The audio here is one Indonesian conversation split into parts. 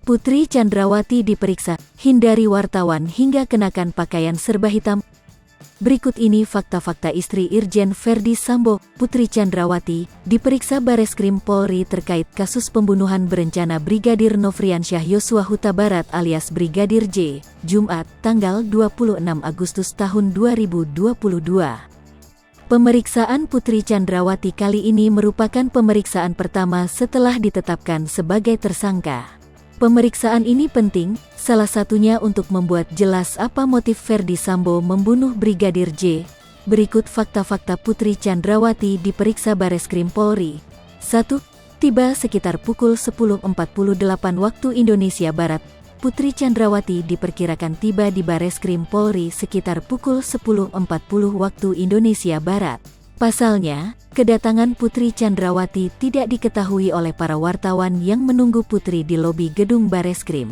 Putri Chandrawati diperiksa, hindari wartawan hingga kenakan pakaian serba hitam. Berikut ini fakta-fakta istri Irjen Verdi Sambo, Putri Chandrawati, diperiksa Bareskrim Polri terkait kasus pembunuhan berencana Brigadir Nofriansyah Yosua Huta Barat alias Brigadir J, Jumat, tanggal 26 Agustus tahun 2022. Pemeriksaan Putri Chandrawati kali ini merupakan pemeriksaan pertama setelah ditetapkan sebagai tersangka. Pemeriksaan ini penting, salah satunya untuk membuat jelas apa motif Verdi Sambo membunuh Brigadir J. Berikut fakta-fakta Putri Chandrawati diperiksa Bareskrim Polri. 1. Tiba sekitar pukul 10.48 waktu Indonesia Barat. Putri Chandrawati diperkirakan tiba di Bareskrim Polri sekitar pukul 10.40 waktu Indonesia Barat. Pasalnya, kedatangan Putri Chandrawati tidak diketahui oleh para wartawan yang menunggu Putri di lobi gedung Bareskrim.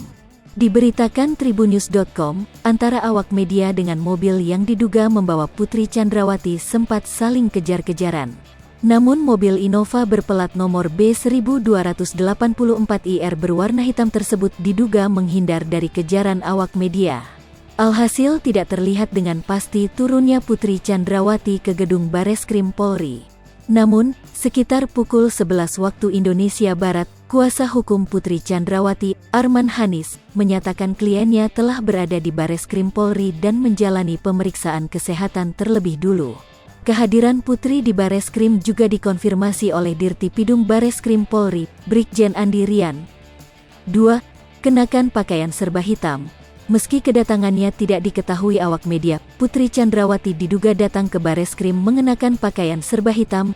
Diberitakan Tribunnews.com, antara awak media dengan mobil yang diduga membawa Putri Chandrawati sempat saling kejar-kejaran. Namun mobil Innova berpelat nomor B1284IR berwarna hitam tersebut diduga menghindar dari kejaran awak media. Alhasil tidak terlihat dengan pasti turunnya Putri Chandrawati ke gedung Bareskrim Polri. Namun, sekitar pukul 11 waktu Indonesia Barat, kuasa hukum Putri Chandrawati, Arman Hanis, menyatakan kliennya telah berada di Bareskrim Polri dan menjalani pemeriksaan kesehatan terlebih dulu. Kehadiran Putri di Bareskrim juga dikonfirmasi oleh Dirtipidum Bareskrim Polri, Brigjen Andi Rian. 2. Kenakan pakaian serba hitam. Meski kedatangannya tidak diketahui awak media, Putri Chandrawati diduga datang ke Bareskrim mengenakan pakaian serba hitam.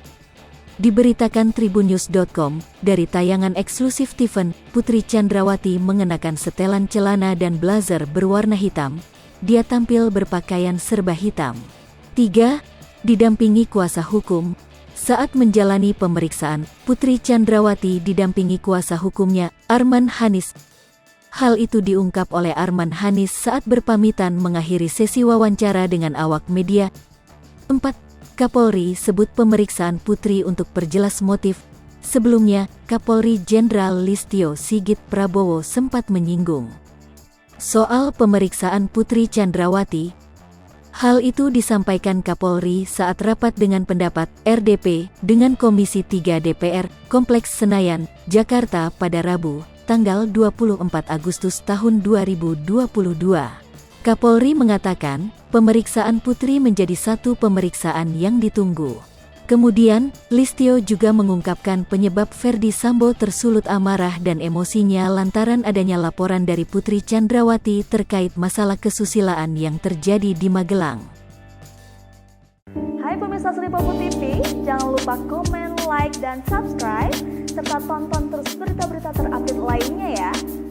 Diberitakan Tribunnews.com, dari tayangan eksklusif Tiffen, Putri Chandrawati mengenakan setelan celana dan blazer berwarna hitam. Dia tampil berpakaian serba hitam. 3. Didampingi kuasa hukum. Saat menjalani pemeriksaan, Putri Chandrawati didampingi kuasa hukumnya, Arman Hanis. Hal itu diungkap oleh Arman Hanis saat berpamitan mengakhiri sesi wawancara dengan awak media. 4. Kapolri sebut pemeriksaan Putri untuk perjelas motif. Sebelumnya, Kapolri Jenderal Listio Sigit Prabowo sempat menyinggung soal pemeriksaan Putri Chandrawati. Hal itu disampaikan Kapolri saat rapat dengan pendapat RDP dengan Komisi 3 DPR, Kompleks Senayan, Jakarta pada Rabu, tanggal 24 Agustus tahun 2022. Kapolri mengatakan, pemeriksaan Putri menjadi satu pemeriksaan yang ditunggu. Kemudian, Listio juga mengungkapkan penyebab Verdi Sambo tersulut amarah dan emosinya lantaran adanya laporan dari Putri Chandrawati terkait masalah kesusilaan yang terjadi di Magelang. Hai pemirsa Sri Popo TV, jangan lupa komen, like, dan subscribe, serta tonton terus berita-berita terupdate lainnya ya.